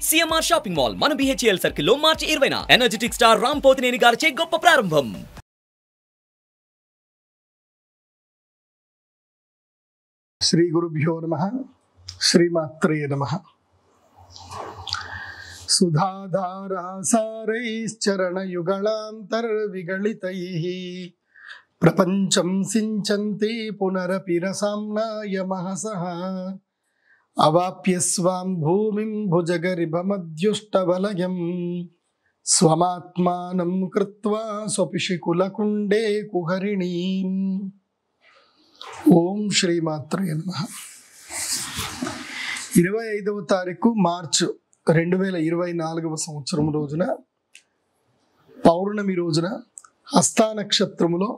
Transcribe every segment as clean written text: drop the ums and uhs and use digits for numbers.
CMR shopping mall మన BHEL circle లో మార్చి 20న energetic star Ram Pothineni గారిచే గొప్ప ప్రారంభం. శ్రీ గురుభ్యో నమః. శ్రీమాత్రే నమః. సుధాధారాసారైశ్చరణయుగళాంతర్విగళితైః ప్రపంచం సించంతి పునరపి రసామ్నాయ మహసః అవాప్య స్వాం భూమిం భుజగరిభమద్యుష్టవలయం స్వమాత్మానం కృత్వా స్వపిషికులకుండే కుహరిణీం. ఓం శ్రీమాత్రే నమః. 25వ తారీఖు మార్చి 2024 సంవత్సరం రోజున పౌర్ణమి రోజున హస్తా నక్షత్రములో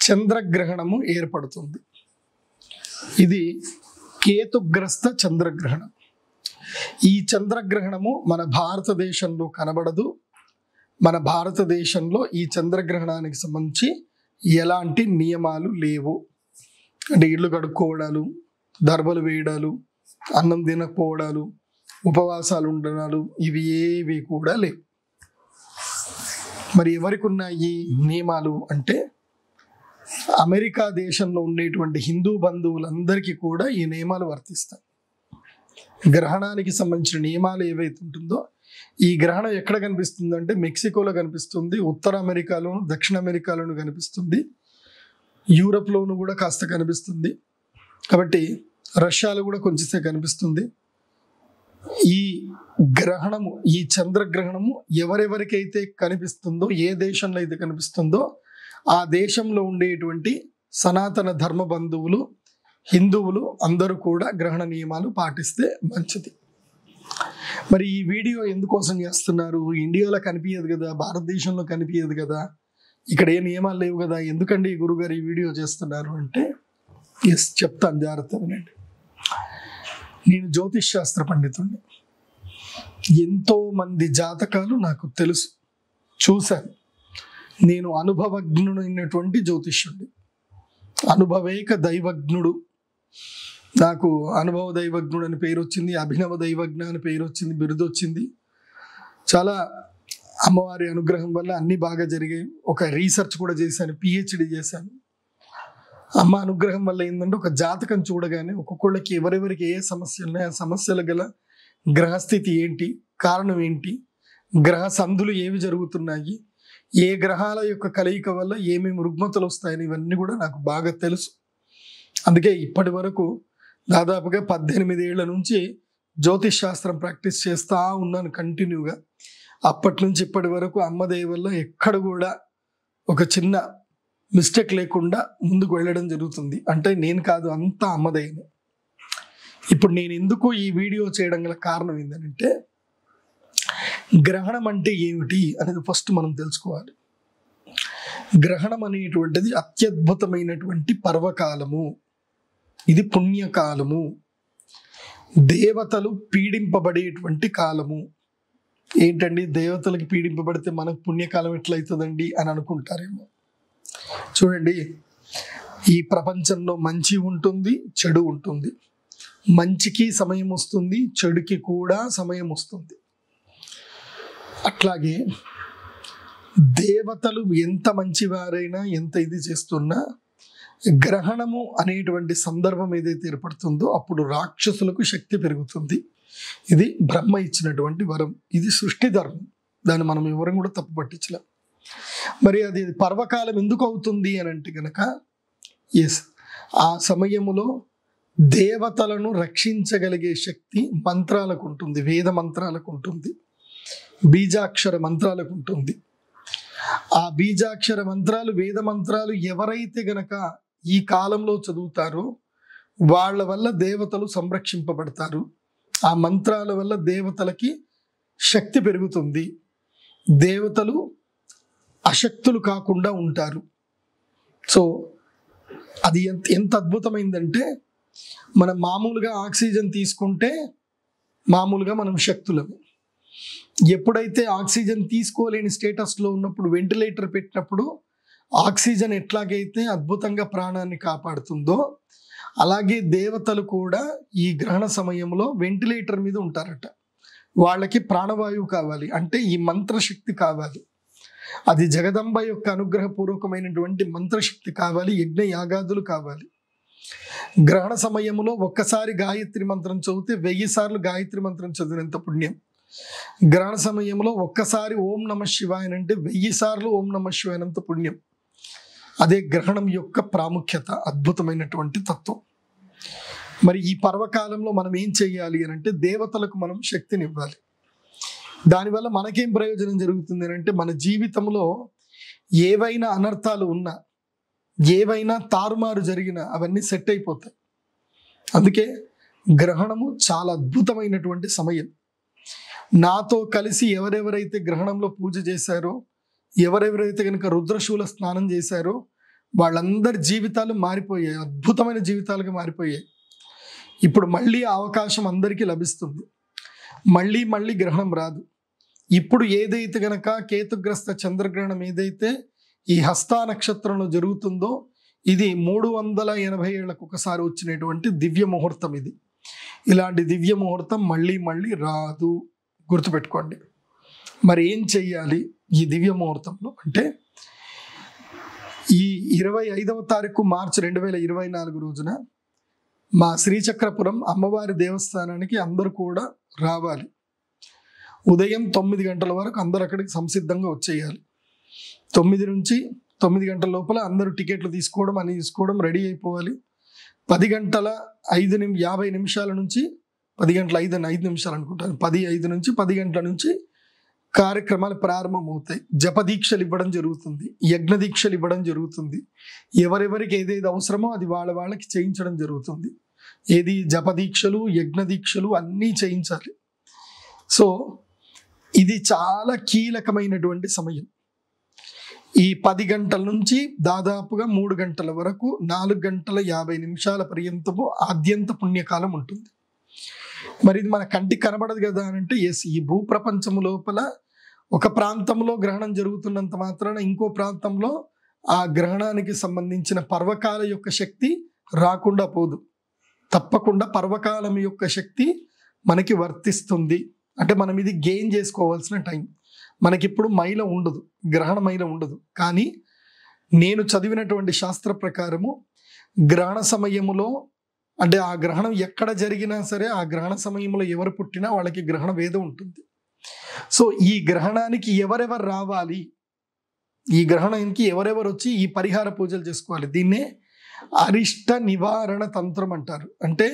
చంద్రగ్రహణము ఏర్పడుతుంది. ఇది కేతుగ్రస్త చంద్రగ్రహణం. ఈ చంద్రగ్రహణము మన భారతదేశంలో కనబడదు. మన భారతదేశంలో ఈ చంద్రగ్రహణానికి సంబంధించి ఎలాంటి నియమాలు లేవు. అంటే ఇళ్ళు కడుక్కోవడాలు, దర్బలు వేయడాలు, అన్నం తినకపోవడాలు, ఉపవాసాలు ఉండడాలు ఇవి ఏవి కూడా లేవు. మరి ఎవరికి ఉన్నాయి నియమాలు అంటే అమెరికా దేశంలో ఉండేటువంటి హిందూ బంధువులందరికీ కూడా ఈ నియమాలు వర్తిస్తాయి. గ్రహణానికి సంబంధించిన నియమాలు ఏవైతే ఉంటుందో ఈ గ్రహణం ఎక్కడ కనిపిస్తుంది అంటే మెక్సికోలో కనిపిస్తుంది, ఉత్తర అమెరికాలోను, దక్షిణ అమెరికాలోను కనిపిస్తుంది, యూరప్లోను కూడా కాస్త కనిపిస్తుంది, కాబట్టి రష్యాలో కూడా కొంచెంసేపు కనిపిస్తుంది. ఈ గ్రహణము, ఈ చంద్రగ్రహణము ఎవరెవరికైతే కనిపిస్తుందో, ఏ దేశంలో అయితే కనిపిస్తుందో ఆ దేశంలో ఉండేటువంటి సనాతన ధర్మ బంధువులు, హిందువులు అందరూ కూడా గ్రహణ నియమాలు పాటిస్తే మంచిది. మరి ఈ వీడియో ఎందుకోసం చేస్తున్నారు? ఇండియాలో కనిపించదు కదా, భారతదేశంలో కనిపించదు కదా, ఇక్కడ ఏ నియమాలు లేవు కదా, ఎందుకండి ఈ గురుగారు ఈ వీడియో చేస్తున్నారు అంటే చెప్తాను, జాగ్రత్తగా వినండి. నేను జ్యోతిష్ శాస్త్ర పండితుడిని. ఎంతో మంది జాతకాలు నాకు తెలుసు, చూశాను. నేను అనుభవజ్ఞుడైనటువంటి జ్యోతిష్యుడిని, అనుభవేక దైవజ్ఞుడు. నాకు అనుభవ దైవజ్ఞుడు అని పేరు వచ్చింది, అభినవ దైవజ్ఞ అని పేరు వచ్చింది, బిరుదు వచ్చింది. చాలా అమ్మవారి అనుగ్రహం వల్ల అన్ని బాగా జరిగాయి. ఒక రీసెర్చ్ కూడా చేశాను, పిహెచ్డి చేశాను. అమ్మ అనుగ్రహం వల్ల ఏంటంటే ఒక జాతకం చూడగానే ఒక్కొక్కళ్ళకి ఎవరెవరికి ఏ సమస్యలు ఉన్నాయి, ఆ సమస్యలు గల గ్రహస్థితి ఏంటి, కారణం ఏంటి, గ్రహ సంధులు ఏవి జరుగుతున్నాయి, ఏ గ్రహాల యొక్క కలయిక వల్ల ఏమేమి రుగ్మతలు వస్తాయని ఇవన్నీ కూడా నాకు బాగా తెలుసు. అందుకే ఇప్పటి వరకు దాదాపుగా 18 ఏళ్ల నుంచి జ్యోతిష్ శాస్త్రం ప్రాక్టీస్ చేస్తూ ఉన్నాను కంటిన్యూగా. అప్పటి నుంచి ఇప్పటి వరకు అమ్మ దయ వల్ల ఎక్కడ కూడా ఒక చిన్న మిస్టేక్ లేకుండా ముందుకు వెళ్ళడం జరుగుతుంది. అంటే నేను కాదు, అంతా అమ్మ దయనే. ఇప్పుడు నేను ఎందుకు ఈ వీడియో చేయడం గల కారణం ఏంటంటే గ్రహణం అంటే ఏమిటి అనేది ఫస్ట్ మనం తెలుసుకోవాలి. గ్రహణం అనేటువంటిది అత్యద్భుతమైనటువంటి పర్వకాలము, ఇది పుణ్యకాలము, దేవతలు పీడింపబడేటువంటి కాలము. ఏంటండి దేవతలకి పీడింపబడితే మనకు పుణ్యకాలం ఎట్లయితుందండి అని అనుకుంటారేమో. చూడండి, ఈ ప్రపంచంలో మంచి ఉంటుంది, చెడు ఉంటుంది. మంచికి సమయం వస్తుంది, చెడుకి కూడా సమయం వస్తుంది. అట్లాగే దేవతలు ఎంత మంచివారైనా, ఎంత ఇది చేస్తున్నా గ్రహణము అనేటువంటి సందర్భం ఏదైతే ఏర్పడుతుందో అప్పుడు రాక్షసులకు శక్తి పెరుగుతుంది. ఇది బ్రహ్మ ఇచ్చినటువంటి వరం, ఇది సృష్టి ధర్మం. దాన్ని మనం ఎవరం కూడా తప్పు పట్టించలేం. మరి అది పర్వకాలం ఎందుకు అవుతుంది అని అంటే కనుక ఆ సమయములో దేవతలను రక్షించగలిగే శక్తి మంత్రాలకు ఉంటుంది, వేద మంత్రాలకు ఉంటుంది, బీజాక్షర మంత్రాలకు ఉంటుంది. ఆ బీజాక్షర మంత్రాలు, వేద మంత్రాలు ఎవరైతే గనక ఈ కాలంలో చదువుతారో వాళ్ళ వల్ల దేవతలు సంరక్షింపబడతారు. ఆ మంత్రాల వల్ల దేవతలకి శక్తి పెరుగుతుంది, దేవతలు అశక్తులు కాకుండా ఉంటారు. సో అది ఎంత అద్భుతమైందంటే మనం మామూలుగా ఆక్సిజన్ తీసుకుంటే మామూలుగా మనం శక్తులమే. ఎప్పుడైతే ఆక్సిజన్ తీసుకోలేని స్టేటస్లో ఉన్నప్పుడు వెంటిలేటర్ పెట్టినప్పుడు ఆక్సిజన్ ఎట్లాగైతే అద్భుతంగా ప్రాణాన్ని కాపాడుతుందో అలాగే దేవతలు కూడా ఈ గ్రహణ సమయంలో వెంటిలేటర్ మీద ఉంటారట. వాళ్ళకి ప్రాణవాయువు కావాలి, అంటే ఈ మంత్రశక్తి కావాలి. అది జగదంబ యొక్క అనుగ్రహపూర్వకమైనటువంటి మంత్రశక్తి కావాలి, యజ్ఞ యాగాదులు కావాలి. గ్రహణ సమయంలో ఒక్కసారి గాయత్రి మంత్రం చదివితే 1000 సార్లు గాయత్రి మంత్రం చదివినంత పుణ్యం. గ్రహణ సమయంలో ఒక్కసారి ఓం నమః శివాయ అంటే 1000 సార్లు ఓం నమః శివాయ అంత పుణ్యం. అదే గ్రహణం యొక్క ప్రాముఖ్యత, అద్భుతమైనటువంటి తత్వం. మరి ఈ పర్వకాలంలో మనం ఏం చేయాలి అని అంటే దేవతలకు మనం శక్తిని ఇవ్వాలి. దానివల్ల మనకేం ప్రయోజనం జరుగుతుంది అని అంటే మన జీవితంలో ఏవైనా అనర్థాలు ఉన్నా, ఏవైనా తారుమారు జరిగినా అవన్నీ సెట్ అయిపోతాయి. అందుకే గ్రహణము చాలా అద్భుతమైనటువంటి సమయం. నాతో కలిసి ఎవరెవరైతే గ్రహణంలో పూజ చేశారో, ఎవరెవరైతే కనుక రుద్రశూల స్నానం చేశారో వాళ్ళందరి జీవితాలు మారిపోయాయి, అద్భుతమైన జీవితాలుగా మారిపోయాయి. ఇప్పుడు మళ్ళీ ఆ అవకాశం అందరికీ లభిస్తుంది. మళ్ళీ మళ్ళీ గ్రహణం రాదు. ఇప్పుడు ఏదైతే గనక కేతుగ్రస్త చంద్రగ్రహణం ఏదైతే ఈ హస్తా నక్షత్రంలో జరుగుతుందో ఇది 380 ఏళ్లకు ఒకసారి వచ్చినటువంటి దివ్య ముహూర్తం. ఇది ఇలాంటి దివ్య ముహూర్తం మళ్ళీ మళ్ళీ రాదు, గుర్తుపెట్టుకోండి. మరి ఏం చెయ్యాలి ఈ దివ్య ముహూర్తంలో అంటే ఈ 25వ తారీఖు మార్చి 2024 రోజున మా శ్రీచక్రపురం అమ్మవారి దేవస్థానానికి అందరూ కూడా రావాలి. ఉదయం 9 గంటల వరకు అందరు అక్కడికి సంసిద్ధంగా వచ్చేయాలి. 9 నుంచి 9 గంటల లోపల అందరూ టికెట్లు తీసుకోవడం అని తీసుకోవడం రెడీ అయిపోవాలి. 10 గంటల 50 నిమిషాల నుంచి 10 గంటల 5 నిమిషాలు అనుకుంటాను, 10:05 నుంచి 10 గంటల నుంచి కార్యక్రమాలు ప్రారంభమవుతాయి. జపదీక్షలు ఇవ్వడం జరుగుతుంది, యజ్ఞ దీక్షలు ఇవ్వడం జరుగుతుంది. ఎవరెవరికి ఏదేది అవసరమో అది వాళ్ళకి చేయించడం జరుగుతుంది. ఏది జపదీక్షలు, యజ్ఞ దీక్షలు అన్నీ చేయించాలి. సో ఇది చాలా కీలకమైనటువంటి సమయం. ఈ 10 గంటల నుంచి దాదాపుగా 3 గంటల వరకు 4 గంటల 50 నిమిషాల పర్యంతము ఆద్యంత పుణ్యకాలం ఉంటుంది. మరి ఇది మన కంటికి కనబడదు కదా అని అంటే ఎస్, ఈ భూప్రపంచము లోపల ఒక ప్రాంతంలో గ్రహణం జరుగుతున్నంత మాత్రాన ఇంకో ప్రాంతంలో ఆ గ్రహణానికి సంబంధించిన పర్వకాల యొక్క శక్తి రాకుండా పోదు. తప్పకుండా పర్వకాలం యొక్క శక్తి మనకి వర్తిస్తుంది. అంటే మనం ఇది గెయిన్ చేసుకోవాల్సిన టైం. మనకిప్పుడు మైల ఉండదు, గ్రహణ మైల ఉండదు. కానీ నేను చదివినటువంటి శాస్త్ర ప్రకారము గ్రహణ సమయములో అంటే ఆ గ్రహణం ఎక్కడ జరిగినా సరే ఆ గ్రహణ సమయంలో ఎవరు పుట్టినా వాళ్ళకి గ్రహణ వేదం ఉంటుంది. సో ఈ గ్రహణానికి ఎవరెవరు రావాలి, ఈ గ్రహణానికి ఎవరెవరు వచ్చి ఈ పరిహార పూజలు చేసుకోవాలి. దీన్నే అరిష్ట నివారణ తంత్రం అంటారు. అంటే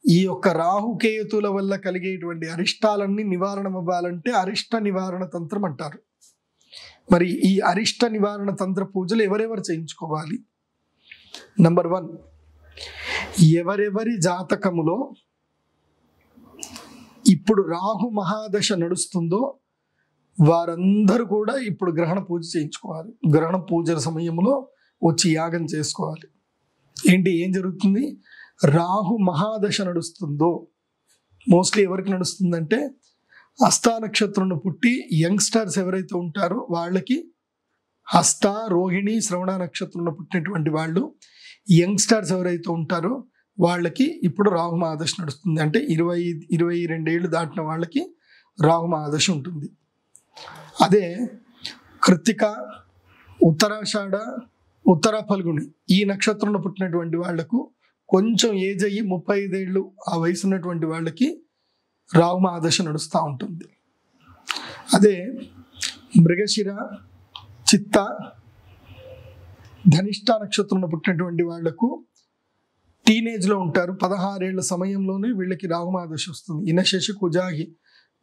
ఈ యొక్క రాహుకేతుల వల్ల కలిగేటువంటి అరిష్టాలన్నీ నివారణ అవ్వాలంటే అరిష్ట నివారణ తంత్రం అంటారు. మరి ఈ అరిష్ట నివారణ తంత్ర పూజలు ఎవరెవరు చేయించుకోవాలి? నంబర్ 1, ఎవరెవరి జాతకములో ఇప్పుడు రాహు మహాదశ నడుస్తుందో వారందరూ కూడా ఇప్పుడు గ్రహణ పూజ చేయించుకోవాలి. గ్రహణ పూజల సమయంలో వచ్చి యాగం చేసుకోవాలి. ఏం జరుగుతుంది? రాహు మహాదశ నడుస్తుందో మోస్ట్లీ ఎవరికి నడుస్తుందంటే హస్తా నక్షత్రంలో పుట్టి యంగ్స్టర్స్ ఎవరైతే ఉంటారో వాళ్ళకి, హస్త, రోహిణి, శ్రవణ నక్షత్రంలో పుట్టినటువంటి వాళ్ళు యంగ్స్టర్స్ ఎవరైతే ఉంటారో వాళ్ళకి ఇప్పుడు రాహు మహాదశ నడుస్తుంది. అంటే 22 ఏళ్ళు దాటిన వాళ్ళకి రాహు మహాదశ ఉంటుంది. అదే కృత్తిక, ఉత్తరాషాఢ, ఉత్తర ఫల్గుని ఈ నక్షత్రంలో పుట్టినటువంటి వాళ్లకు కొంచెం ఏజ్ అయ్యి 35 ఏళ్ళు ఆ వయసు ఉన్నటువంటి వాళ్ళకి రాహు మహాదశ నడుస్తూ ఉంటుంది. అదే మృగశిర, చిత్త, ధనిష్ట నక్షత్రంలో పుట్టినటువంటి వాళ్లకు టీనేజ్లో ఉంటారు. 16 ఏళ్ల సమయంలోనే వీళ్ళకి రాహు మహాదశ వస్తుంది. ఇనశేష కుజాగి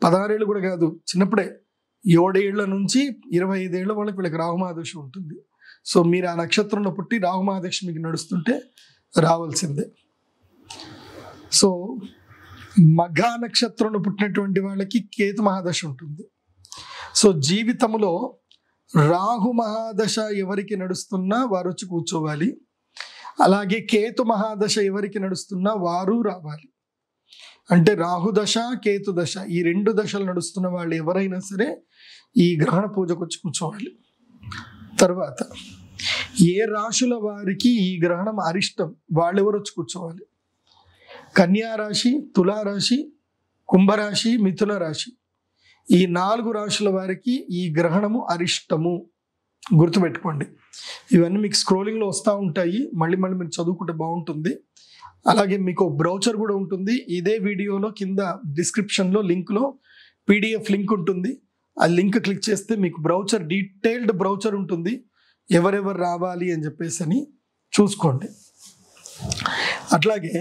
16 ఏళ్ళు కూడా కాదు, చిన్నప్పుడే 7 ఏళ్ల నుంచి 25 ఏళ్ళ వాళ్ళకి వీళ్ళకి రాహు మహాదశ ఉంటుంది. సో మీరు ఆ నక్షత్రంలో పుట్టి రాహు మహాదశ మీకు నడుస్తుంటే రావాల్సిందే. సో మఘ నక్షత్రంలో పుట్టినటువంటి వాళ్ళకి కేతు మహాదశ ఉంటుంది. సో జీవితంలో రాహు మహాదశ ఎవరికి నడుస్తున్నా వారు వచ్చి కూర్చోవాలి. అలాగే కేతు మహాదశ ఎవరికి నడుస్తున్నా వారు రావాలి. అంటే రాహుదశ, కేతు దశ ఈ 2 దశలు నడుస్తున్న వాళ్ళు ఎవరైనా సరే ఈ గ్రహణ పూజకు వచ్చి కూర్చోవాలి. తర్వాత ఏ రాశుల వారికి ఈ గ్రహణం అరిష్టం వాళ్ళెవరు వచ్చి కూర్చోవాలి? కన్యా రాశి, తులారాశి, కుంభరాశి, మిథున రాశి ఈ 4 రాశుల వారికి ఈ గ్రహణము అరిష్టము, గుర్తుపెట్టుకోండి. ఇవన్నీ మీకు స్క్రోలింగ్లో వస్తూ ఉంటాయి, మళ్ళీ మీరు చదువుకుంటే బాగుంటుంది. అలాగే మీకు బ్రౌచర్ కూడా ఉంటుంది. ఇదే వీడియోలో కింద డిస్క్రిప్షన్లో లింక్లో PDF లింక్ ఉంటుంది. ఆ లింక్ క్లిక్ చేస్తే మీకు బ్రౌచర్, డీటెయిల్డ్ బ్రౌచర్ ఉంటుంది, ఎవరెవరు రావాలి అని చెప్పేసి చూసుకోండి. అట్లాగే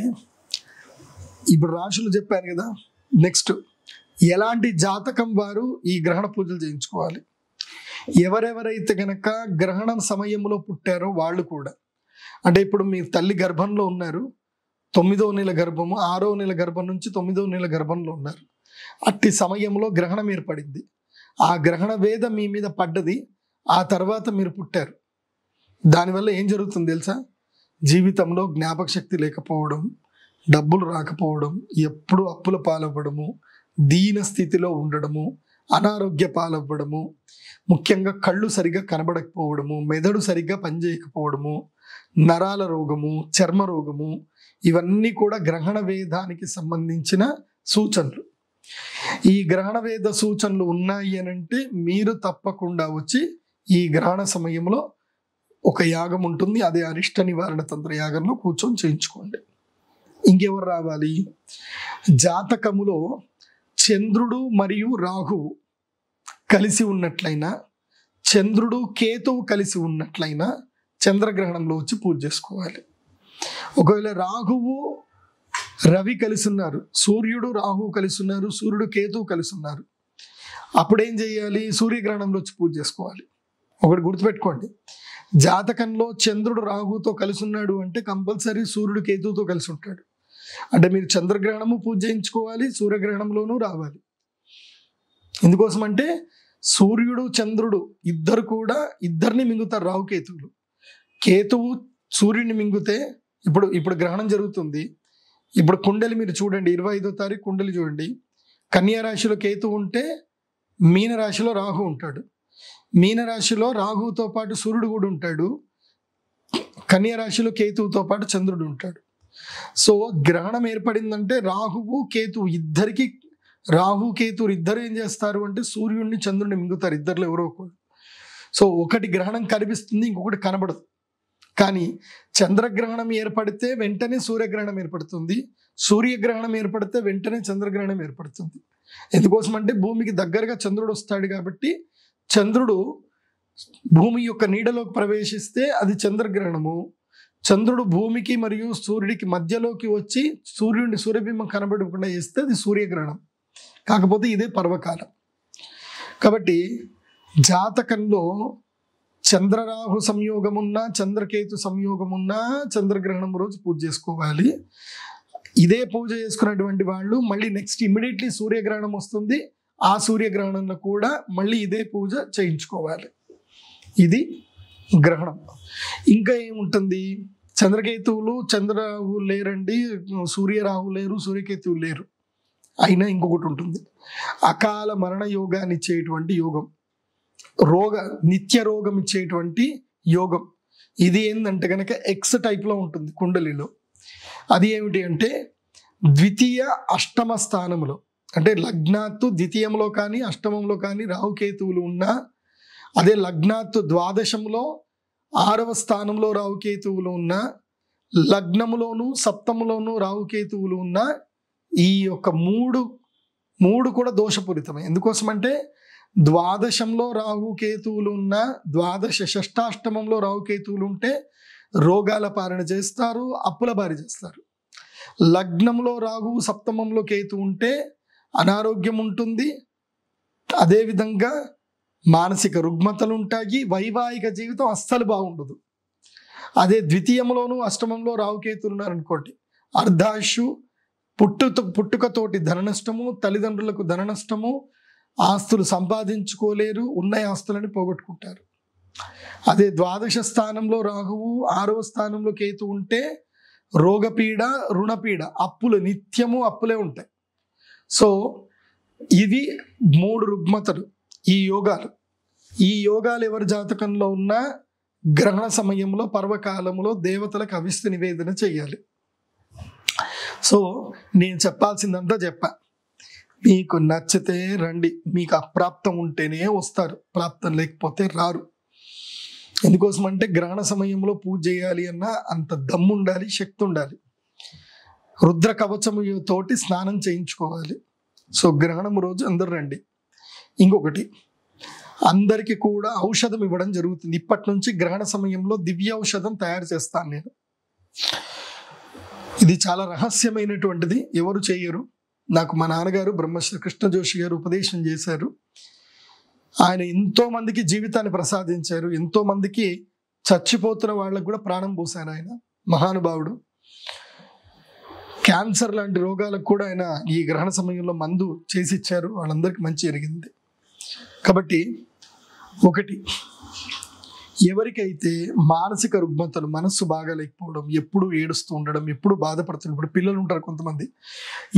ఇప్పుడు రాశులు చెప్పాను కదా, నెక్స్ట్ ఎలాంటి జాతకం వారు ఈ గ్రహణ పూజలు చేయించుకోవాలి. ఎవరెవరైతే కనుక గ్రహణం సమయంలో పుట్టారో వాళ్ళు కూడా, అంటే ఇప్పుడు మీ తల్లి గర్భంలో ఉన్నారు, 9వ నెల గర్భము, 6వ నెల గర్భం నుంచి 9వ నెల గర్భంలో ఉన్నారు, అట్టి సమయంలో గ్రహణం ఏర్పడింది. ఆ గ్రహణ వేద మీ మీద పడ్డది, ఆ తర్వాత మీరు పుట్టారు. దానివల్ల ఏం జరుగుతుంది తెలుసా? జీవితంలో జ్ఞాపక శక్తి లేకపోవడం, డబ్బులు రాకపోవడం, ఎప్పుడు అప్పుల పాలవ్వడము, దీన స్థితిలో ఉండడము, అనారోగ్య పాలవ్వడము, ముఖ్యంగా కళ్ళు సరిగ్గా కనబడకపోవడము, మెదడు సరిగ్గా పనిచేయకపోవడము, నరాల రోగము, చర్మ రోగము, ఇవన్నీ కూడా గ్రహణ వేదానికి సంబంధించిన సూచనలు. ఈ గ్రహణ వేద సూచనలు ఉన్నాయి అనంటే మీరు తప్పకుండా వచ్చి ఈ గ్రహణ సమయంలో ఒక యాగం ఉంటుంది, అదే అరిష్ట నివారణ తంత్ర యాగంలో కూర్చొని చేయించుకోండి. ఇంకెవరు రావాలి? జాతకములో చంద్రుడు మరియు రాహువు కలిసి ఉన్నట్లయినా, చంద్రుడు కేతువు కలిసి ఉన్నట్లయినా చంద్రగ్రహణంలో వచ్చి పూజ చేసుకోవాలి. ఒకవేళ రాహువు రవి కలిసి ఉన్నారు, సూర్యుడు రాహువు కలిసి ఉన్నారు, సూర్యుడు కేతువు కలిసి ఉన్నారు, అప్పుడేం చేయాలి? సూర్యగ్రహణంలో వచ్చి పూజ చేసుకోవాలి. ఒకటి గుర్తుపెట్టుకోండి, జాతకంలో చంద్రుడు రాహువుతో కలిసి ఉన్నాడు అంటే కంపల్సరీ సూర్యుడు కేతువుతో కలిసి ఉంటాడు. అంటే మీరు చంద్రగ్రహణము పూజ చేయించుకోవాలి, సూర్యగ్రహణంలోనూ రావాలి. ఎందుకోసం అంటే సూర్యుడు చంద్రుడు ఇద్దరు కూడా ఇద్దరిని మింగుతారు రాహుకేతువులు. కేతువు సూర్యుడిని మింగితే ఇప్పుడు గ్రహణం జరుగుతుంది. ఇప్పుడు కుండలి మీరు చూడండి, 25వ తారీఖు కుండలి చూడండి. కన్యా రాశిలో కేతువు ఉంటే మీన రాశిలో రాహు ఉంటాడు. మీన రాశిలో రాహుతో పాటు సూర్యుడు కూడా ఉంటాడు, కన్యా రాశిలో కేతువుతో పాటు చంద్రుడు ఉంటాడు. సో గ్రహణం ఏర్పడిందంటే రాహువు కేతువు ఇద్దరికి, రాహు కేతువు ఇద్దరు ఏం చేస్తారు అంటే సూర్యుడిని చంద్రుడిని మింగుతారు, ఇద్దరులో ఎవరో ఒకరు. సో ఒకటి గ్రహణం కనిపిస్తుంది, ఇంకొకటి కనబడదు. కానీ చంద్రగ్రహణం ఏర్పడితే వెంటనే సూర్యగ్రహణం ఏర్పడుతుంది, సూర్యగ్రహణం ఏర్పడితే వెంటనే చంద్రగ్రహణం ఏర్పడుతుంది. ఎందుకోసం అంటే భూమికి దగ్గరగా చంద్రుడు వస్తాడు కాబట్టి, చంద్రుడు భూమి యొక్క నీడలోకి ప్రవేశిస్తే అది చంద్రగ్రహణము, చంద్రుడు భూమికి మరియు సూర్యుడికి మధ్యలోకి వచ్చి సూర్యబింబం కనబడకుండా చేస్తే అది సూర్యగ్రహణం. కాకపోతే ఇదే పర్వకాలం. కాబట్టి జాతకంలో చంద్రరాహు సంయోగమున్నా, చంద్రకేతు సంయోగమున్నా చంద్రగ్రహణం రోజు పూజ చేసుకోవాలి. ఇదే పూజ చేసుకున్నటువంటి వాళ్ళు మళ్ళీ నెక్స్ట్ ఇమ్మీడియట్లీ సూర్యగ్రహణం వస్తుంది, ఆ సూర్యగ్రహణంలో కూడా మళ్ళీ ఇదే పూజ చేయించుకోవాలి. ఇది గ్రహణం. ఇంకా ఏముంటుంది? చంద్రకేతువులు చంద్రరాహు లేరండి, సూర్యరాహు లేరు, సూర్యకేతువు లేరు. అయినా ఇంకొకటి ఉంటుంది, అకాల మరణ యోగాన్ని ఇచ్చేటువంటి యోగం, నిత్య రోగం ఇచ్చేటువంటి యోగం. ఇది ఏంటంటే కనుక ఎక్స్ టైప్లో ఉంటుంది కుండలిలో. అది ఏమిటి అంటే ద్వితీయ అష్టమ స్థానంలో, అంటే లగ్నాత్తు ద్వితీయంలో కానీ అష్టమంలో కానీ రాహుకేతువులు ఉన్నా, అదే లగ్నాత్తు ద్వాదశంలో 6వ స్థానంలో రాహుకేతువులు ఉన్నా, లగ్నములోను సప్తములోను రాహుకేతువులు ఉన్నా, ఈ యొక్క మూడు కూడా దోషపూరితమే. ఎందుకోసం అంటే ద్వాదశంలో రాహుకేతువులు ఉన్న, ద్వాదశ షష్టాష్టమంలో రాహుకేతువులు ఉంటే రోగాల పాలన చేస్తారు, అప్పుల బారి చేస్తారు. లగ్నంలో రాహు, సప్తమంలో కేతు ఉంటే అనారోగ్యం ఉంటుంది, అదేవిధంగా మానసిక రుగ్మతలు ఉంటాయి, వైవాహిక జీవితం అస్సలు బాగుండదు. అదే ద్వితీయంలోను అష్టమంలో రాహుకేతులు ఉన్నారనుకోండి, అర్ధాయుషు, పుట్టుకతోటి ధన నష్టము, తల్లిదండ్రులకు ధన నష్టము, ఆస్తులు సంపాదించుకోలేరు, ఉన్న ఆస్తులని పోగొట్టుకుంటారు. అదే ద్వాదశ స్థానంలో రాహువు, 6వ స్థానంలో కేతు ఉంటే రోగపీడ, రుణపీడ, అప్పులు, నిత్యము అప్పులే ఉంటాయి. సో ఇవి 3 రుగ్మతలు. ఈ యోగాలు ఎవరి జాతకంలో ఉన్నా గ్రహణ సమయంలో పర్వకాలంలో దేవతలకు అవిష్ట నివేదన చేయాలి. సో నేను చెప్పాల్సిందంతా చెప్పా. మీకు నచ్చితే రండి, మీకు అప్రాప్తం ఉంటేనే వస్తారు, ప్రాప్తం లేకపోతే రారు. ఎందుకోసం అంటే గ్రహణ సమయంలో పూజ చేయాలి అన్న అంత దమ్ము ఉండాలి, శక్తి ఉండాలి. రుద్ర కవచము తోటి స్నానం చేయించుకోవాలి. సో గ్రహణం రోజు అందరు రండి. ఇంకొకటి, అందరికీ కూడా ఔషధం ఇవ్వడం జరుగుతుంది. ఇప్పటి నుంచి గ్రహణ సమయంలో దివ్య ఔషధం తయారు చేస్తాను నేను. ఇది చాలా రహస్యమైనటువంటిది, ఎవరు చేయరు. నాకు మా నాన్నగారు బ్రహ్మశ్రీ కృష్ణ జోషి గారు ఉపదేశం చేశారు. ఆయన ఎంతో మందికి జీవితాన్ని ప్రసాదించారు, ఎంతో మందికి చచ్చిపోతున్న వాళ్ళకు కూడా ప్రాణం పోశారు. ఆయన మహానుభావుడు. క్యాన్సర్ లాంటి రోగాలకు కూడా ఆయన ఈ గ్రహణ సమయంలో మందు చేసి ఇచ్చారు, వాళ్ళందరికీ మంచి జరిగింది. కాబట్టి ఒకటి, ఎవరికైతే మానసిక రుగ్మతలు, మనస్సు బాగా లేకపోవడం, ఎప్పుడు ఏడుస్తూ ఉండడం, ఎప్పుడు బాధపడుతున్నారు. ఇప్పుడు పిల్లలు ఉంటారు, కొంతమంది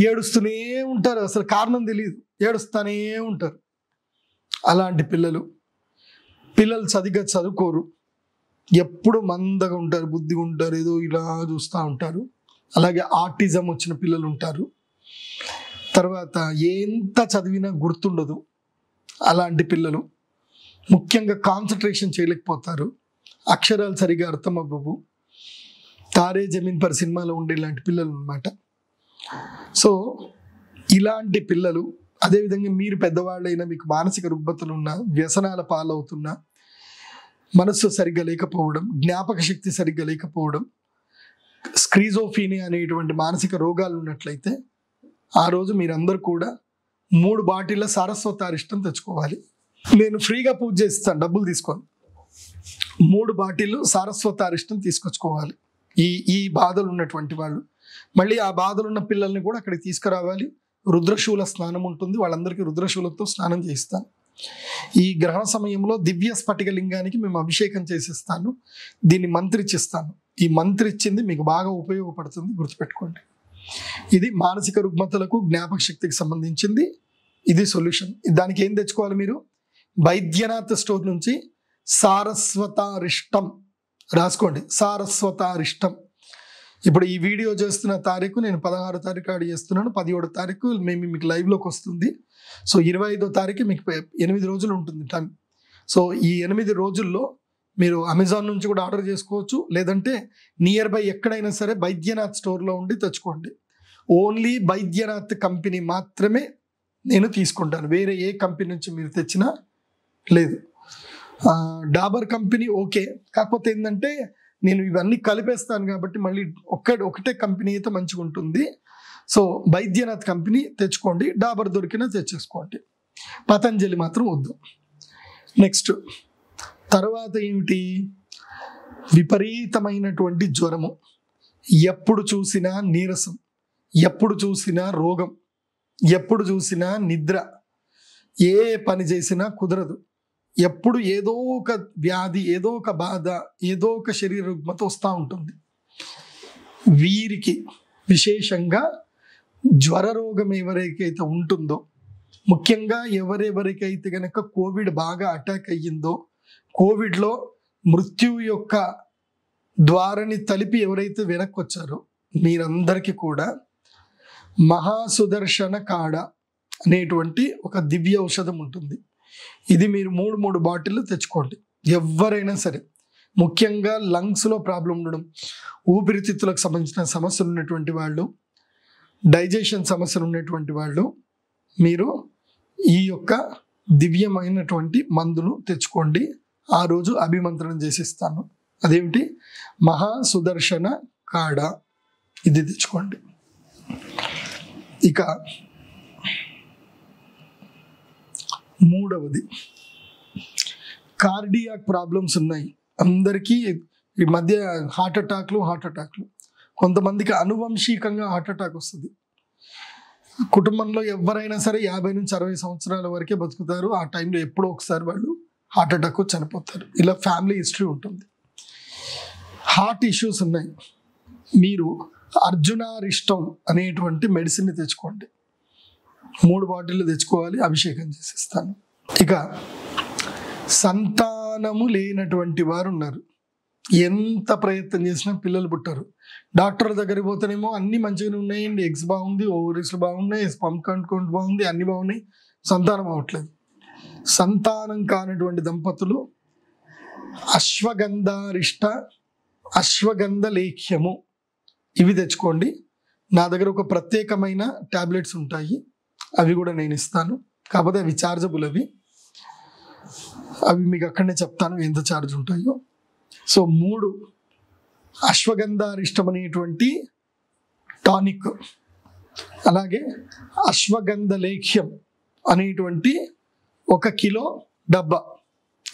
ఏడుస్తూనే ఉంటారు, అసలు కారణం తెలియదు, ఏడుస్తూనే ఉంటారు. అలాంటి పిల్లలు సరిగ్గా చదువుకోరు, ఎప్పుడు మందగా ఉంటారు, బుద్ధిగా ఉంటారు, ఏదో ఇలా చూస్తూ ఉంటారు. అలాగే ఆటిజం వచ్చిన పిల్లలు ఉంటారు. తర్వాత ఎంత చదివినా గుర్తుండదు అలాంటి పిల్లలు. ముఖ్యంగా కాన్సన్ట్రేషన్ చేయలేకపోతారు, అక్షరాలు సరిగా అర్థం అవ్వవు. తారే జమీన్ పర్ సినిమాలో ఉండే ఇలాంటి పిల్లలు అన్నమాట. సో ఇలాంటి పిల్లలు, అదేవిధంగా మీరు పెద్దవాళ్ళైనా మీకు మానసిక రుగ్మతలు ఉన్నా, వ్యసనాల పాలవుతున్నా, మనస్సు సరిగ్గా లేకపోవడం, జ్ఞాపక శక్తి సరిగ్గా లేకపోవడం, స్క్రీజోఫీనియా అనేటువంటి మానసిక రోగాలు ఉన్నట్లయితే ఆ రోజు మీరందరూ కూడా 3 బాటిళ్ళ సారస్వతారిష్టం తెచ్చుకోవాలి. నేను ఫ్రీగా పూజ చేస్తాను, డబ్బులు తీసుకోను. 3 బాటిళ్ళు సారస్వతారిష్టం తీసుకొచ్చుకోవాలి. ఈ బాధలు ఉన్నటువంటి వాళ్ళు, మళ్ళీ ఆ బాధలు ఉన్న పిల్లల్ని కూడా అక్కడికి తీసుకురావాలి. రుద్రశూల స్నానం ఉంటుంది, వాళ్ళందరికీ రుద్రశూలతో స్నానం చేయిస్తాను. ఈ గ్రహణ సమయంలో దివ్య స్ఫటిక లింగానికి మేము అభిషేకం చేసిస్తాను, దీన్ని మంత్రిచ్చిస్తాను. ఈ మంత్రిచ్చింది మీకు బాగా ఉపయోగపడుతుంది, గుర్తుపెట్టుకోండి. ఇది మానసిక రుగ్మతలకు, జ్ఞాపక శక్తికి సంబంధించింది. ఇది సొల్యూషన్. దానికి ఏం తెచ్చుకోవాలి మీరు? వైద్యనాథ్ స్టోర్ నుంచి సారస్వతారిష్టం రాసుకోండి, సారస్వతారిష్టం. ఇప్పుడు ఈ వీడియో చేస్తున్న తారీఖు నేను 16వ తారీఖు ఆడి చేస్తున్నాను, 17వ తారీఖు మేము మీకు లైవ్లోకి వస్తుంది. సో 25వ తారీఖు మీకు 8 రోజులు ఉంటుంది టైం. సో ఈ 8 రోజుల్లో మీరు అమెజాన్ నుంచి కూడా ఆర్డర్ చేసుకోవచ్చు, లేదంటే నియర్ బై ఎక్కడైనా సరే వైద్యనాథ్ స్టోర్లో ఉండి తెచ్చుకోండి. ఓన్లీ వైద్యనాథ్ కంపెనీ మాత్రమే నేను తీసుకుంటాను, వేరే ఏ కంపెనీ నుంచి మీరు తెచ్చినా లేదు. డాబర్ కంపెనీ ఓకే, కాకపోతే ఏంటంటే నేను ఇవన్నీ కలిపేస్తాను కాబట్టి మళ్ళీ ఒకటే కంపెనీ అయితే మంచిగా ఉంటుంది. సో వైద్యనాథ్ కంపెనీ తెచ్చుకోండి, డాబర్ దొరికినా తెచ్చేసుకోండి, పతంజలి మాత్రం వద్దు. నెక్స్ట్ తర్వాత ఏమిటి? విపరీతమైనటువంటి జ్వరము, ఎప్పుడు చూసినా నీరసం, ఎప్పుడు చూసినా రోగం, ఎప్పుడు చూసినా నిద్ర, ఏ పని చేసినా కుదరదు, ఎప్పుడు ఏదో ఒక వ్యాధి, ఏదో ఒక బాధ, ఏదో ఒక శరీర రుగ్మత వస్తూ ఉంటుంది. వీరికి విశేషంగా జ్వర రోగం ఎవరికైతే ఉంటుందో, ముఖ్యంగా ఎవరెవరికైతే కనుక కోవిడ్ బాగా అటాక్ అయ్యిందో, కోవిడ్లో మృత్యు యొక్క ద్వారాన్ని తలిపి ఎవరైతే వెనక్కి వచ్చారో మీరందరికీ కూడా మహాసుదర్శన కాడ అనేటువంటి ఒక దివ్య ఔషధం ఉంటుంది. ఇది మీరు 3 బాటిళ్ళు తెచ్చుకోండి. ఎవరైనా సరే, ముఖ్యంగా లంగ్స్లో ప్రాబ్లం ఉండడం, ఊపిరితిత్తులకు సంబంధించిన సమస్యలు ఉన్నటువంటి వాళ్ళు, డైజెషన్ సమస్యలు ఉన్నటువంటి వాళ్ళు, మీరు ఈ యొక్క దివ్యమైనటువంటి మందును తెచ్చుకోండి. ఆ రోజు అభిమంత్రణం చేసిస్తాను. అదేమిటి? మహాసుదర్శన కాడ, ఇది తెచ్చుకోండి. ఇక 3వది, కార్డియాక్ ప్రాబ్లమ్స్ ఉన్నాయి అందరికీ. ఈ మధ్య హార్ట్ అటాక్లు, కొంతమందికి అనువంశికంగా హార్ట్ అటాక్ వస్తుంది. కుటుంబంలో ఎవరైనా సరే 50 నుంచి 60 సంవత్సరాల వరకే బతుకుతారు. ఆ టైంలో ఎప్పుడో ఒకసారి వాళ్ళు హార్ట్ అటాక్ చనిపోతారు. ఇలా ఫ్యామిలీ హిస్టరీ ఉంటుంది. హార్ట్ ఇష్యూస్ ఉన్నాయి, మీరు అర్జునారిష్టం అనేటువంటి మెడిసిన్ని తెచ్చుకోండి. 3 బాటిళ్ళు తెచ్చుకోవాలి, అభిషేకం చేసిస్తాను. ఇక సంతానము లేనటువంటి వారు ఉన్నారు, ఎంత ప్రయత్నం చేసినా పిల్లలు పుట్టారు. డాక్టర్ల దగ్గరికి పోతేనేమో అన్ని మంచిగానే ఉన్నాయండి, ఎగ్స్ బాగుంది, ఓవరీస్ బాగున్నాయి, స్పర్మ్ కౌంట్ బాగుంది, అన్ని బాగున్నాయి, సంతానం అవ్వట్లేదు. సంతానం కానటువంటి దంపతులు అశ్వగంధ లేఖ్యము ఇవి తెచ్చుకోండి. నా దగ్గర ఒక ప్రత్యేకమైన టాబ్లెట్స్ ఉంటాయి, అవి కూడా నేను ఇస్తాను. కాకపోతే అవి చార్జబుల్, అవి మీకు అక్కడనే చెప్తాను ఎంత ఛార్జ్ ఉంటాయో. సో 3 అశ్వగంధారిష్టం అనేటువంటి టానిక్, అలాగే అశ్వగంధ లేఖ్యం అనేటువంటి 1 కిలో డబ్బా.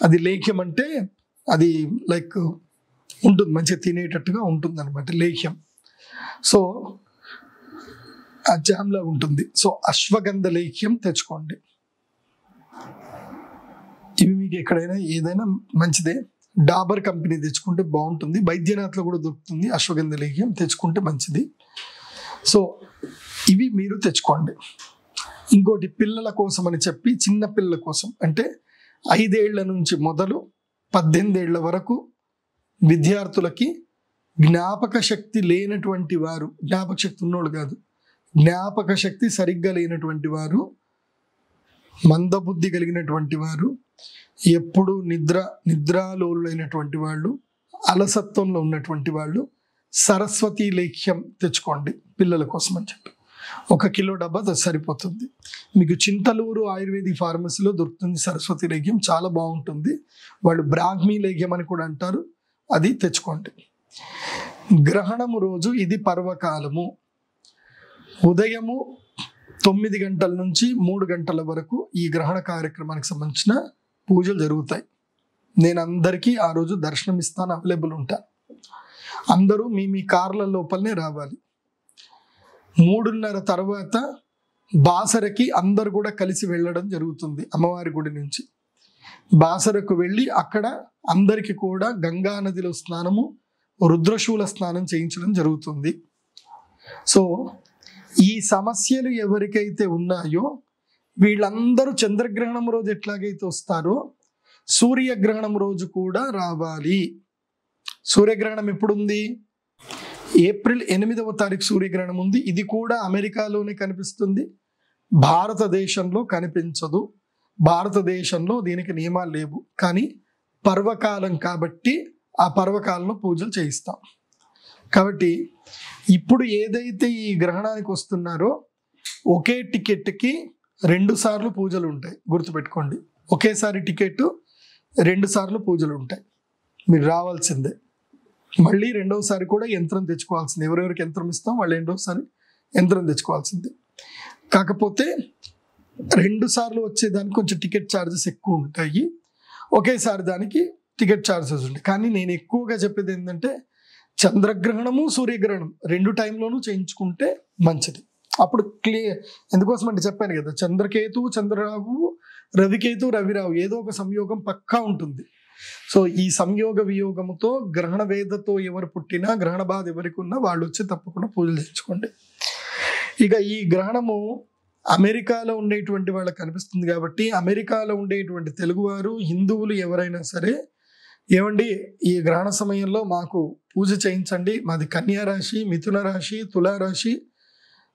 అది లేఖ్యం అంటే అది లైక్ ఉంటుంది, మంచిగా తినేటట్టుగా ఉంటుంది అనమాట లేఖ్యం. సో ఆ జామ్లా ఉంటుంది. సో అశ్వగంధ లేఖ్యం తెచ్చుకోండి. ఇవి మీకు ఎక్కడైనా ఏదైనా మంచిదే. డాబర్ కంపెనీ తెచ్చుకుంటే బాగుంటుంది, బైద్యనాథ్లో కూడా దొరుకుతుంది అశ్వగంధ లేఖ్యం, తెచ్చుకుంటే మంచిది. సో ఇవి మీరు తెచ్చుకోండి. ఇంకోటి పిల్లల కోసం అని చెప్పి, చిన్న పిల్లల కోసం అంటే 5 ఏళ్ల నుంచి మొదలు 18 ఏళ్ల వరకు విద్యార్థులకి జ్ఞాపక శక్తి లేనటువంటి వారు, జ్ఞాపక శక్తి ఉన్నోళ్ళు కాదు, జ్ఞాపక శక్తి సరిగ్గా లేనటువంటి వారు, మందబుద్ధి కలిగినటువంటి వారు, ఎప్పుడు నిద్రాలోలులైనటువంటి వాళ్ళు, అలసత్వంలో ఉన్నటువంటి వాళ్ళు సరస్వతి లేఖ్యం తెచ్చుకోండి పిల్లల కోసం అని చెప్పి. 1 కిలో డబ్బా సరిపోతుంది. మీకు చింతలూరు ఆయుర్వేదిక్ ఫార్మసీలో దొరుకుతుంది సరస్వతి లేఖ్యం, చాలా బాగుంటుంది. వాళ్ళు బ్రాహ్మీ లేఖ్యం అని కూడా అంటారు, అది తెచ్చుకోండి. గ్రహణము రోజు ఇది పర్వకాలము. ఉదయము 9 గంటల నుంచి 3 గంటల వరకు ఈ గ్రహణ కార్యక్రమానికి సంబంధించిన పూజలు జరుగుతాయి. నేను అందరికీ ఆ రోజు దర్శనం ఇస్తాను, అవైలబుల్ ఉంటాను. అందరూ మీ కార్ల లోపలనే రావాలి. 3:30 తర్వాత బాసరకి అందరు కూడా కలిసి వెళ్ళడం జరుగుతుంది. అమ్మవారి గుడి నుంచి బాసరకు వెళ్ళి అక్కడ అందరికీ కూడా గంగా నదిలో స్నానము, రుద్రశూల స్నానం చేయించడం జరుగుతుంది. సో ఈ సమస్యలు ఎవరికైతే ఉన్నాయో వీళ్ళందరూ చంద్రగ్రహణం రోజు ఎట్లాగైతే వస్తారో సూర్యగ్రహణం రోజు కూడా రావాలి. సూర్యగ్రహణం ఎప్పుడుంది? ఏప్రిల్ 8వ తారీఖు సూర్యగ్రహణం ఉంది. ఇది కూడా అమెరికాలోనే కనిపిస్తుంది, భారతదేశంలో కనిపించదు. భారతదేశంలో దీనికి నియమాలు లేవు, కానీ పర్వకాలం కాబట్టి ఆ పర్వకాలంలో పూజలు చేయిస్తాం. కాబట్టి ఇప్పుడు ఏదైతే ఈ గ్రహణానికి వస్తున్నారో ఒకే టికెట్కి 2 సార్లు పూజలు ఉంటాయి, గుర్తుపెట్టుకోండి. ఒకేసారి టికెట్ 2 సార్లు పూజలు ఉంటాయి, మీరు రావాల్సిందే. మళ్ళీ 2వసారి కూడా యంత్రం తెచ్చుకోవాల్సింది. ఎవరెవరికి యంత్రం ఇస్తాం వాళ్ళు 2వసారి యంత్రం తెచ్చుకోవాల్సిందే. కాకపోతే 2 సార్లు వచ్చేదానికి కొంచెం టికెట్ ఛార్జెస్ ఎక్కువ ఉంటాయి, ఒకేసారి దానికి టికెట్ ఛార్జెస్ ఉంటాయి. కానీ నేను ఎక్కువగా చెప్పేది ఏంటంటే చంద్రగ్రహణము సూర్యగ్రహణం 2 టైంలోనూ చేయించుకుంటే మంచిది. అప్పుడు క్లియర్. ఎందుకోసం అంటే చెప్పాను కదా, చంద్రకేతు చంద్రరావు, రవికేతు రవిరావు, ఏదో ఒక సంయోగం పక్కా ఉంటుంది. సో ఈ సంయోగ వియోగముతో గ్రహణ వేదతో ఎవరు పుట్టినా, గ్రహణ బాధ ఎవరికి ఉన్నా వాళ్ళు వచ్చి తప్పకుండా పూజలు చేయించుకోండి. ఇక ఈ గ్రహణము అమెరికాలో ఉండేటువంటి వాళ్ళకి కనిపిస్తుంది కాబట్టి అమెరికాలో ఉండేటువంటి తెలుగువారు, హిందువులు ఎవరైనా సరే, ఏమండి ఈ గ్రహణ సమయంలో మాకు పూజ చేయించండి, మాది కన్యా రాశి, మిథున రాశి, తులారాశి,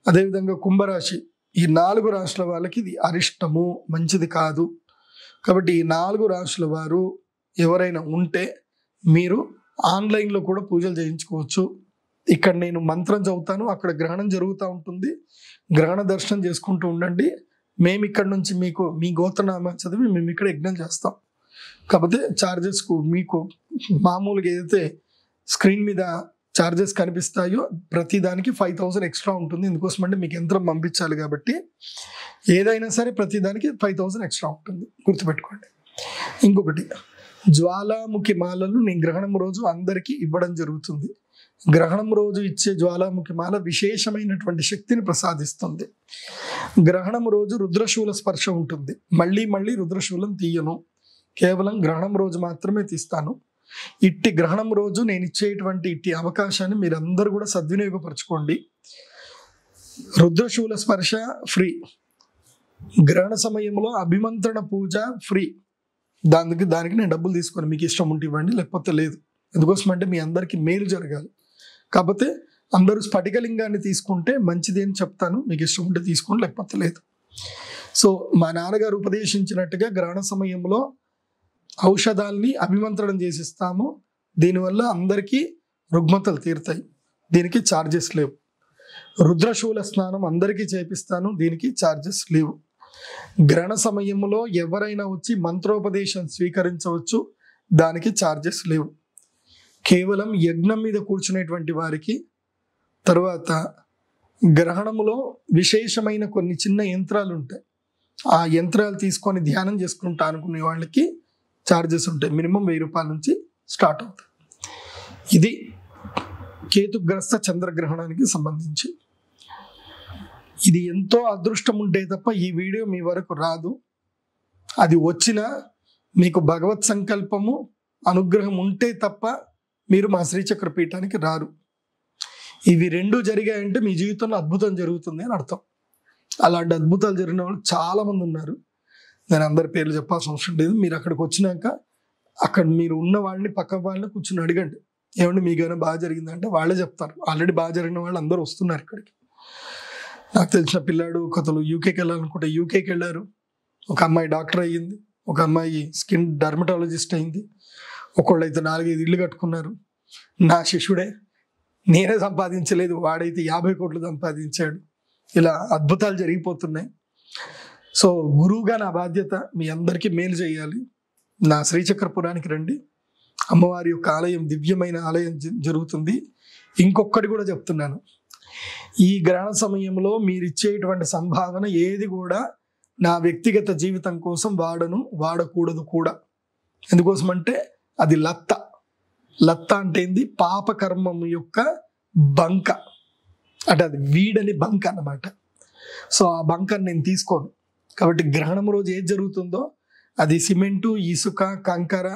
అదేవిధంగా కుంభరాశి, ఈ 4 రాశుల వాళ్ళకి ఇది అరిష్టము, మంచిది కాదు. కాబట్టి ఈ 4 రాశుల వారు ఎవరైనా ఉంటే మీరు ఆన్లైన్లో కూడా పూజలు చేయించుకోవచ్చు. ఇక్కడ నేను మంత్రం చదువుతాను, అక్కడ గ్రహణం జరుగుతూ ఉంటుంది, గ్రహణ దర్శనం చేసుకుంటూ ఉండండి. మేము ఇక్కడ నుంచి మీకు మీ గోత్రనామా చదివి మేము ఇక్కడ యజ్ఞం చేస్తాం. కాకపోతే ఛార్జెస్కు మీకు మామూలుగా ఏదైతే స్క్రీన్ మీద ఛార్జెస్ కనిపిస్తాయో ప్రతి దానికి 5,000 ఎక్స్ట్రా ఉంటుంది. ఎందుకోసం అంటే మీకు యంత్రం పంపించాలి కాబట్టి ఏదైనా సరే ప్రతి దానికి 5,000 ఎక్స్ట్రా ఉంటుంది, గుర్తుపెట్టుకోండి. ఇంకొకటి, జ్వాలాముఖి మాలలు నేను గ్రహణం రోజు అందరికీ ఇవ్వడం జరుగుతుంది. గ్రహణం రోజు ఇచ్చే జ్వాలాముఖి మాల విశేషమైనటువంటి శక్తిని ప్రసాదిస్తుంది. గ్రహణం రోజు రుద్రశూల స్పర్శ ఉంటుంది. మళ్ళీ రుద్రశూలం తీయను, కేవలం గ్రహణం రోజు మాత్రమే తీస్తాను. ఇట్టి గ్రహణం రోజు నేను ఇచ్చేటువంటి ఇట్టి అవకాశాన్ని మీరందరూ కూడా సద్వినియోగపరచుకోండి. రుద్రశూల స్పర్శ ఫ్రీ, గ్రహణ సమయంలో అభిమంత్రణ పూజ ఫ్రీ. దానికి నేను డబ్బులు తీసుకొని మీకు ఇష్టం ఉంటే ఇవ్వండి, లేకపోతే లేదు, ఎందుకోసం అంటే మీ అందరికీ మేలు జరగాలి. కాకపోతే అందరూ స్ఫటికలింగాన్ని తీసుకుంటే మంచిది అని చెప్తాను. మీకు ఇష్టం ఉంటే తీసుకోండి, లేకపోతే లేదు. సో మా నాన్నగారు ఉపదేశించినట్టుగా గ్రహణ సమయంలో ఔషధాల్ని అభిమంత్రణం చేసిస్తాము. దీనివల్ల అందరికీ రుగ్మతలు తీరుతాయి. దీనికి ఛార్జెస్ లేవు. రుద్రశూల స్నానం అందరికీ చేపిస్తాను. దీనికి ఛార్జెస్ లేవు. గ్రహణ సమయంలో ఎవరైనా వచ్చి మంత్రోపదేశం స్వీకరించవచ్చు. దానికి ఛార్జెస్ లేవు. కేవలం యజ్ఞం మీద కూర్చునేటువంటి వారికి, తర్వాత గ్రహణములో విశేషమైన కొన్ని చిన్న యంత్రాలు ఉంటాయి. ఆ యంత్రాలు తీసుకొని ధ్యానం చేసుకుంటా అనుకునే వాళ్ళకి ఛార్జెస్ ఉంటాయి. మినిమం 1000 రూపాయల నుంచి స్టార్ట్ అవుతాయి. ఇది కేతుగ్రస్త చంద్రగ్రహణానికి సంబంధించి. ఇది ఎంతో అదృష్టం ఉంటే తప్ప ఈ వీడియో మీ వరకు రాదు. అది వచ్చినా మీకు భగవత్ సంకల్పము అనుగ్రహం ఉంటే తప్ప మీరు మా శ్రీచక్ర పీఠానికి రారు. ఇవి రెండు జరిగాయంటే మీ జీవితంలో అద్భుతం జరుగుతుంది అని అర్థం. అలాంటి అద్భుతాలు జరిగిన వాళ్ళు చాలామంది ఉన్నారు. నేను అందరి పేర్లు చెప్పాల్సిన అవసరం లేదు. మీరు అక్కడికి వచ్చినాక అక్కడ మీరు ఉన్న వాళ్ళని, పక్క వాళ్ళని కూర్చొని అడగండి, ఏమంటే మీకైనా బాగా జరిగిందంటే వాళ్ళే చెప్తారు. ఆల్రెడీ బాగా జరిగిన వాళ్ళు అందరూ వస్తున్నారు ఇక్కడికి. నాకు తెలిసిన పిల్లాడు ఒకతను యూకేకి వెళ్ళాలనుకుంటే యూకేకి వెళ్ళారు. ఒక అమ్మాయి డాక్టర్ అయ్యింది. ఒక అమ్మాయి స్కిన్ డర్మటాలజిస్ట్ అయింది. ఒకళ్ళైతే 4-5 ఇళ్ళు కట్టుకున్నారు. నా శిష్యుడే, నేనే సంపాదించలేదు, వాడైతే 50 కోట్లు సంపాదించాడు. ఇలా అద్భుతాలు జరిగిపోతున్నాయి. సో గురువుగా నా బాధ్యత మీ అందరికీ మేలు చేయాలి. నా శ్రీచక్రపురానికి రండి. అమ్మవారి యొక్క ఆలయం దివ్యమైన ఆలయం జరుగుతుంది. ఇంకొకటి కూడా చెప్తున్నాను, ఈ గ్రహణ సమయంలో మీరు ఇచ్చేటువంటి సంభావన ఏది కూడా నా వ్యక్తిగత జీవితం కోసం వాడకూడదు కూడా. ఎందుకోసం అంటే అది లత్త. లత్త అంటే ఏంది? పాపకర్మం యొక్క బంక, అంటే అది వీడని బంక అన్నమాట. సో ఆ బంకని నేను తీసుకోను. కాబట్టి గ్రహణం రోజు ఏది జరుగుతుందో అది సిమెంటు, ఇసుక, కంకర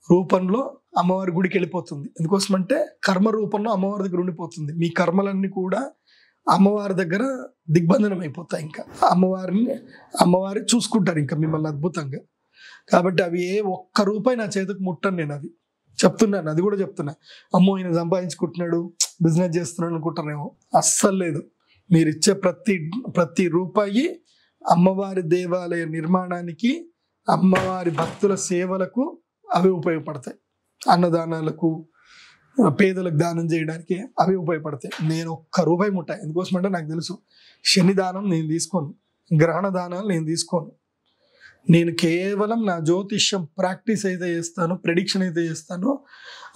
రూపంలో అమ్మవారి గుడికి వెళ్ళిపోతుంది. ఎందుకోసం అంటే కర్మ రూపంలో అమ్మవారి దగ్గర ఉండిపోతుంది. మీ కర్మలన్నీ కూడా అమ్మవారి దగ్గర దిగ్బంధనం అయిపోతాయి. ఇంకా అమ్మవారి చూసుకుంటారు ఇంకా మిమ్మల్ని అద్భుతంగా. కాబట్టి అవి ఒక్క రూపాయి నా చేతికి ముట్టను. నేను అది చెప్తున్నాను, అది కూడా చెప్తున్నా. అమ్మో ఈయన సంపాదించుకుంటున్నాడు, బిజినెస్ చేస్తున్నాడు అనుకుంటారేమో. అస్సలు లేదు. మీరు ఇచ్చే ప్రతి రూపాయి అమ్మవారి దేవాలయ నిర్మాణానికి, అమ్మవారి భక్తుల సేవలకు అవి ఉపయోగపడతాయి. అన్నదానాలకు, పేదలకు దానం చేయడానికి అవి ఉపయోగపడతాయి. నేను ఒక్క రూపాయి ముట్ట. ఎందుకోసం అంటే నాకు తెలుసు, శని దానం నేను తీసుకోను, గ్రహణ దానాలు నేను తీసుకోను. నేను కేవలం నా జ్యోతిష్యం ప్రాక్టీస్ అయితే చేస్తాను, ప్రెడిక్షన్ అయితే చేస్తానో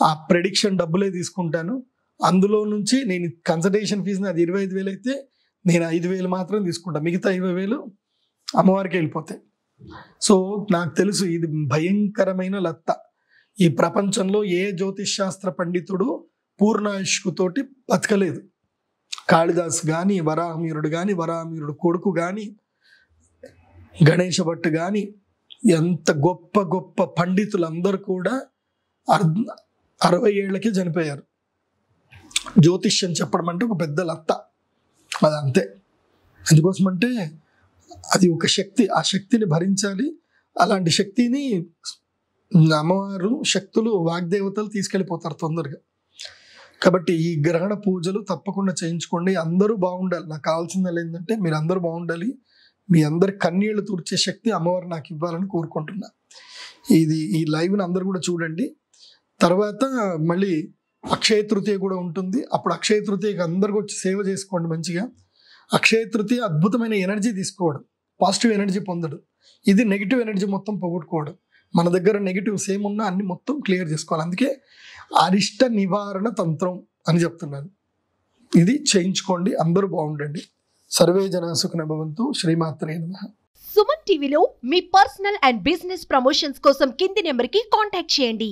ఆ ప్రెడిక్షన్ డబ్బులే తీసుకుంటాను. అందులో నుంచి నేను కన్సల్టేషన్ ఫీజు అది 25,000 అయితే నేను 5,000 మాత్రం తీసుకుంటాను. మిగతా 20,000 అమ్మవారికి వెళ్ళిపోతాయి. సో నాకు తెలుసు ఇది భయంకరమైన లత్త. ఈ ప్రపంచంలో ఏ జ్యోతిష్ శాస్త్ర పండితుడు పూర్ణాయుష్కుతోటి బతకలేదు. కాళిదాస్ కానీ, వరాహమీరుడు కానీ, వరాహమీరుడు కొడుకు కానీ, గణేష భట్ కానీ, ఎంత గొప్ప గొప్ప పండితులందరూ కూడా 60 ఏళ్ళకి చనిపోయారు. జ్యోతిష్యం చెప్పడం అంటే ఒక పెద్ద లత్త, అది అంతే. ఎందుకోసమంటే అది ఒక శక్తి, ఆ శక్తిని భరించాలి. అలాంటి శక్తిని అమ్మవారు శక్తులు, వాగ్దేవతలు తీసుకెళ్ళిపోతారు తొందరగా. కాబట్టి ఈ గ్రహణ పూజలు తప్పకుండా చేయించుకోండి. అందరూ బాగుండాలి. నాకు కావాల్సింది ఏంటంటే మీరు అందరూ బాగుండాలి. మీ అందరి కన్నీళ్లు తుడిచే శక్తి అమ్మవారు నాకు ఇవ్వాలని కోరుకుంటున్నా. ఈ లైవ్ని అందరూ కూడా చూడండి. తర్వాత మళ్ళీ అక్షయ తృతీయ కూడా ఉంటుంది. అప్పుడు అక్షయ తృతీయకి అందరికి వచ్చి సేవ చేసుకోండి మంచిగా. అక్షయ తృతీయ అద్భుతమైన ఎనర్జీ తీసుకోవడం, పాజిటివ్ ఎనర్జీ పొందడం. ఇది నెగిటివ్ ఎనర్జీ మొత్తం పోగొట్టుకోవడం. మన దగ్గర నెగిటివ్స్ ఏమున్నా అన్ని మొత్తం క్లియర్ చేసుకోవాలి. అందుకే అరిష్ట నివారణ తంత్రం అని చెప్తున్నాను. ఇది చేయించుకోండి, అందరూ బాగుండండి. సర్వే జనా సుఖినో భవంతు. శ్రీమాత్రే నమః. సుమన్ టీవీలో మీ పర్సనల్ అండ్ బిజినెస్ ప్రమోషన్స్ కోసం కింది నెంబర్కి కాంటాక్ట్ చేయండి.